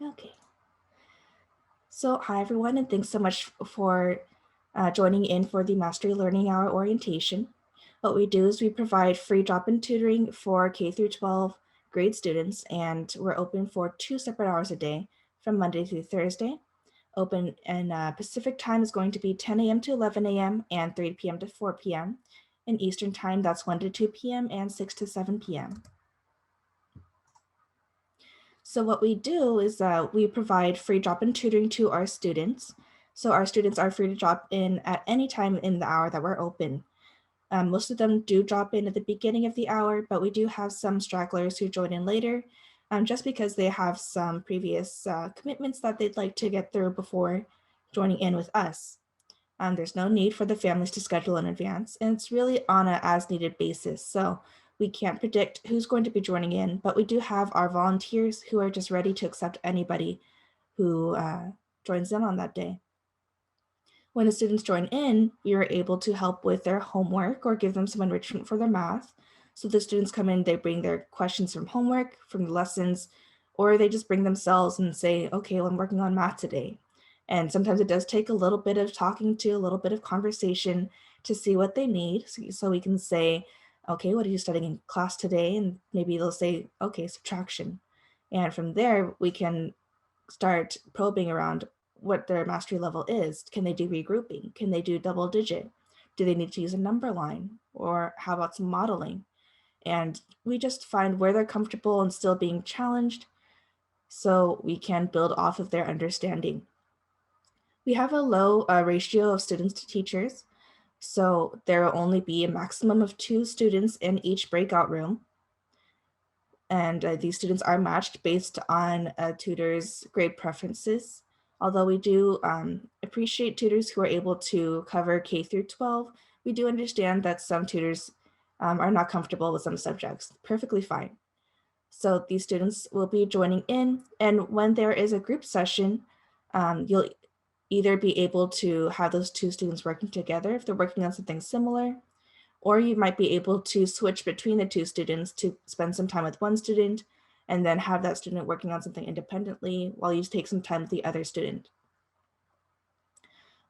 Okay. So hi everyone, and thanks so much for joining in for the Mastery Learning Hour orientation. What we do is we provide free drop-in tutoring for K through 12 grade students, and we're open for 2 separate hours a day from Monday through Thursday. Open and Pacific time is going to be 10 a.m. to 11 a.m. and 3 p.m. to 4 p.m. In Eastern time, that's 1 to 2 p.m. and 6 to 7 p.m. So what we do is we provide free drop-in tutoring to our students. So our students are free to drop in at any time in the hour that we're open. Most of them do drop in at the beginning of the hour, but we do have some stragglers who join in later, just because they have some previous commitments that they'd like to get through before joining in with us. There's no need for the families to schedule in advance, and it's really on a as-needed basis. So we can't predict who's going to be joining in, but we do have our volunteers who are just ready to accept anybody who joins in on that day. When the students join in, we are able to help with their homework or give them some enrichment for their math. So the students come in, they bring their questions from homework, from the lessons, or they just bring themselves and say, okay, well, I'm working on math today. And sometimes it does take a little bit of talking to, a little bit of conversation to see what they need. So we can say, okay, what are you studying in class today? And maybe they'll say, okay, subtraction. And from there, we can start probing around what their mastery level is. Can they do regrouping? Can they do double digit? Do they need to use a number line? Or how about some modeling? And we just find where they're comfortable and still being challenged so we can build off of their understanding. We have a low ratio of students to teachers, so there will only be a maximum of 2 students in each breakout room. And these students are matched based on a tutor's grade preferences. Although we do appreciate tutors who are able to cover K through 12, we do understand that some tutors are not comfortable with some subjects. Perfectly fine. So these students will be joining in, and when there is a group session, you'll either be able to have those 2 students working together if they're working on something similar, or you might be able to switch between the 2 students to spend some time with one student and then have that student working on something independently while you take some time with the other student.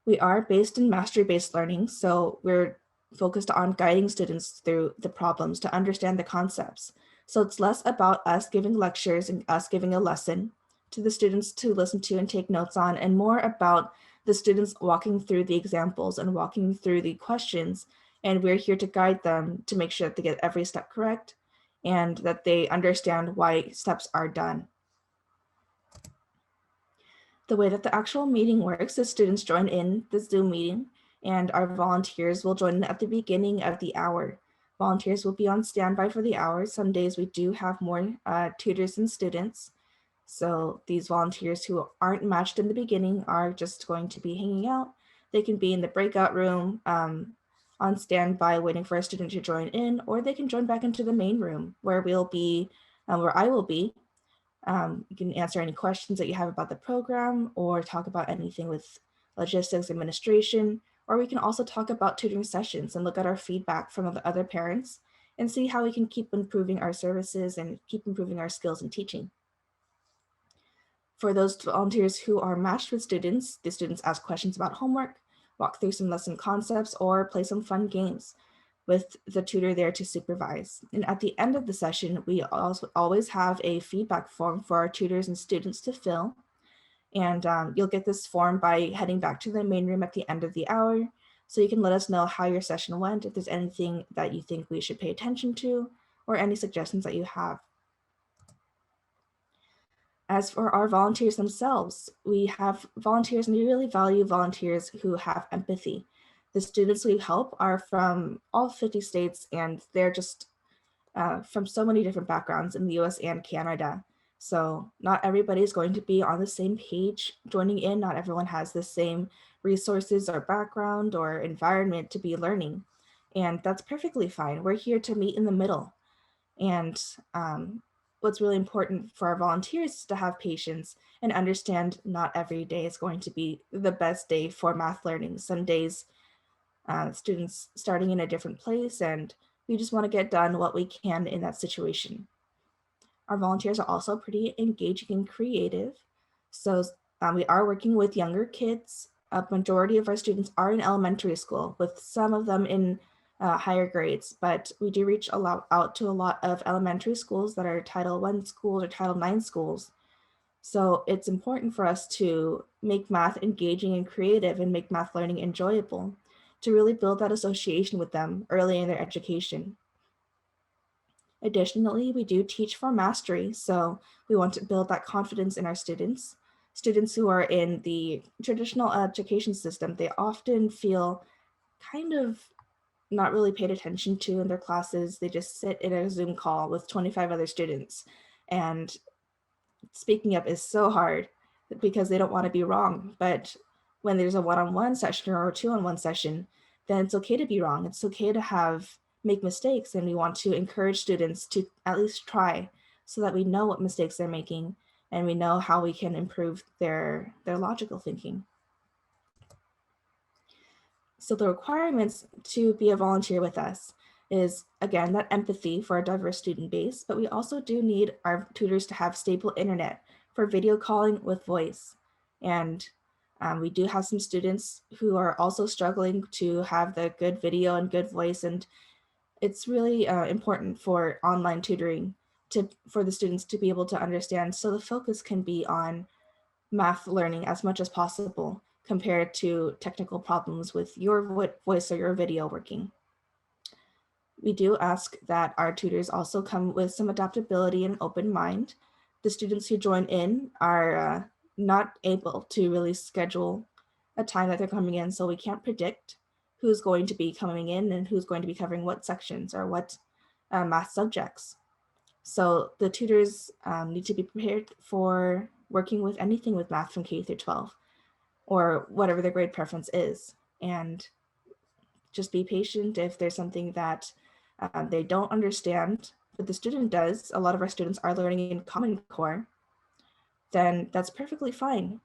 We are based in mastery-based learning, so we're focused on guiding students through the problems to understand the concepts. So it's less about us giving lectures and us giving a lesson to the students to listen to and take notes on, and more about the students walking through the examples and walking through the questions. And we're here to guide them to make sure that they get every step correct and that they understand why steps are done. The way that the actual meeting works is students join in the Zoom meeting and our volunteers will join in at the beginning of the hour. Volunteers will be on standby for the hour. Some days we do have more tutors than students. So these volunteers who aren't matched in the beginning are just going to be hanging out. They can be in the breakout room on standby waiting for a student to join in, or they can join back into the main room where we'll be, where I will be. You can answer any questions that you have about the program or talk about anything with logistics, administration, or we can also talk about tutoring sessions and look at our feedback from the other parents and see how we can keep improving our services and keep improving our skills in teaching. For those volunteers who are matched with students, the students ask questions about homework, walk through some lesson concepts, or play some fun games with the tutor there to supervise. And at the end of the session, we also always have a feedback form for our tutors and students to fill. And you'll get this form by heading back to the main room at the end of the hour. So you can let us know how your session went, if there's anything that you think we should pay attention to, or any suggestions that you have. As for our volunteers themselves, we have volunteers and we really value volunteers who have empathy. The students we help are from all 50 states and they're just from so many different backgrounds in the US and Canada. So not everybody is going to be on the same page joining in. Not everyone has the same resources or background or environment to be learning. And that's perfectly fine. We're here to meet in the middle. And what's really important for our volunteers is to have patience and understand not every day is going to be the best day for math learning. Some days students starting in a different place and we just want to get done what we can in that situation. Our volunteers are also pretty engaging and creative. So we are working with younger kids. A majority of our students are in elementary school, with some of them in higher grades, but we do reach out to a lot of elementary schools that are Title I schools or Title IX schools. So it's important for us to make math engaging and creative and make math learning enjoyable, to really build that association with them early in their education. Additionally, we do teach for mastery, so we want to build that confidence in our students. Students who are in the traditional education system, they often feel kind of not really paid attention to in their classes. They just sit in a Zoom call with 25 other students, and speaking up is so hard because they don't want to be wrong. But when there's a one-on-one session or a two-on-one session, then it's okay to be wrong. It's okay to make mistakes, and we want to encourage students to at least try so that we know what mistakes they're making and we know how we can improve their logical thinking. So the requirements to be a volunteer with us is, again, that empathy for a diverse student base, but we also do need our tutors to have stable internet for video calling with voice. And we do have some students who are also struggling to have the good video and good voice, and it's really important for online tutoring for the students to be able to understand, so the focus can be on math learning as much as possible compared to technical problems with your voice or your video working. We do ask that our tutors also come with some adaptability and open mind. The students who join in are not able to really schedule a time that they're coming in, so we can't predict who's going to be coming in and who's going to be covering what sections or what math subjects. So the tutors need to be prepared for working with anything with math from K through 12 or whatever their grade preference is. And just be patient if there's something that they don't understand, but the student does. A lot of our students are learning in Common Core, then that's perfectly fine.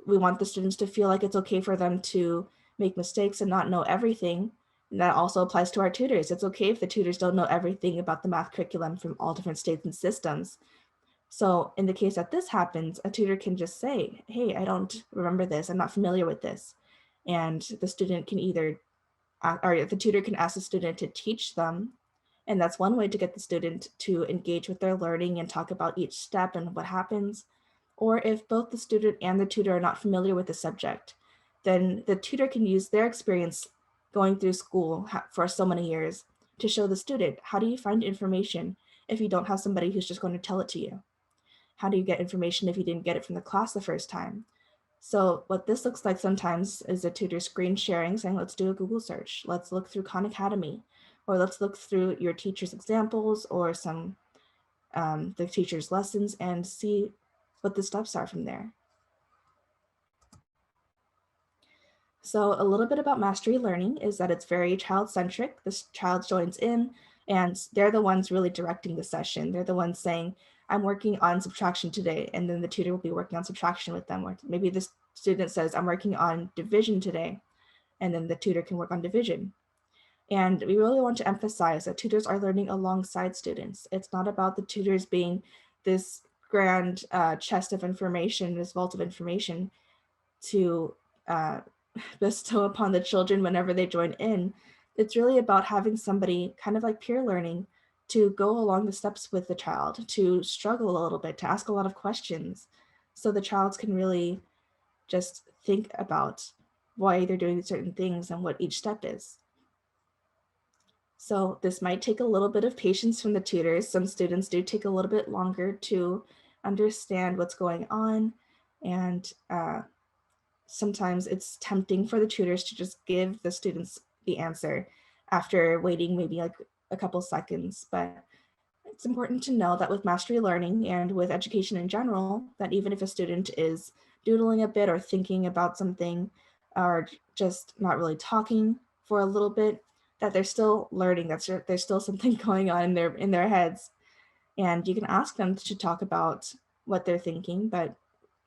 We want the students to feel like it's okay for them to make mistakes and not know everything. And that also applies to our tutors. It's okay if the tutors don't know everything about the math curriculum from all different states and systems. So in the case that this happens, a tutor can just say, hey, I don't remember this. I'm not familiar with this. And the student can either, or the tutor can ask the student to teach them. And that's one way to get the student to engage with their learning and talk about each step and what happens. Or if both the student and the tutor are not familiar with the subject, then the tutor can use their experience going through school for so many years to show the student, how do you find information if you don't have somebody who's just going to tell it to you? How do you get information if you didn't get it from the class the first time? So what this looks like sometimes is a tutor screen sharing, saying, let's do a Google search. Let's look through Khan Academy, or let's look through your teacher's examples or some the teacher's lessons and see what the steps are from there. So a little bit about Mastery Learning is that it's very child-centric. The child joins in and they're the ones really directing the session. They're the ones saying, I'm working on subtraction today. And then the tutor will be working on subtraction with them. Or maybe the student says, I'm working on division today. And then the tutor can work on division. And we really want to emphasize that tutors are learning alongside students. It's not about the tutors being this grand chest of information, this vault of information to bestow upon the children whenever they join in. It's really about having somebody kind of like peer learning to go along the steps with the child, to struggle a little bit, to ask a lot of questions, so the child can really just think about why they're doing certain things and what each step is. So this might take a little bit of patience from the tutors. Some students do take a little bit longer to understand what's going on, and sometimes it's tempting for the tutors to just give the students the answer after waiting maybe like a couple seconds. But it's important to know that with mastery learning and with education in general, that even if a student is doodling a bit or thinking about something or just not really talking for a little bit, that they're still learning, that there's still something going on in their heads. And you can ask them to talk about what they're thinking, but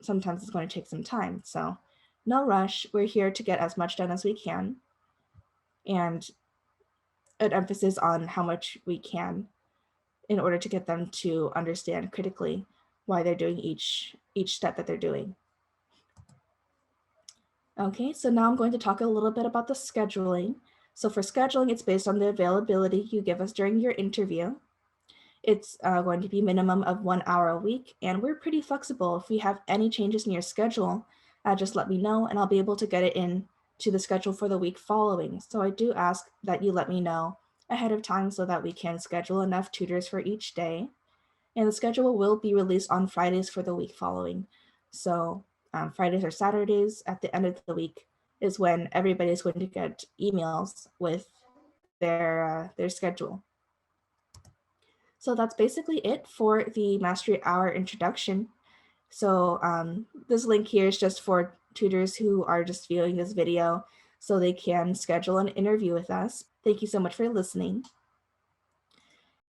sometimes it's going to take some time. So no rush. We're here to get as much done as we can, and an emphasis on how much we can in order to get them to understand critically why they're doing each step that they're doing. Okay, so now I'm going to talk a little bit about the scheduling. So for scheduling, it's based on the availability you give us during your interview. It's going to be minimum of 1 hour a week, and we're pretty flexible. If we have any changes in your schedule, just let me know and I'll be able to get it in to the schedule for the week following. So I do ask that you let me know ahead of time so that we can schedule enough tutors for each day. And the schedule will be released on Fridays for the week following. So Fridays or Saturdays at the end of the week is when everybody's going to get emails with their schedule. So that's basically it for the Mastery Hour introduction. So this link here is just for tutors who are just viewing this video so they can schedule an interview with us. Thank you so much for listening.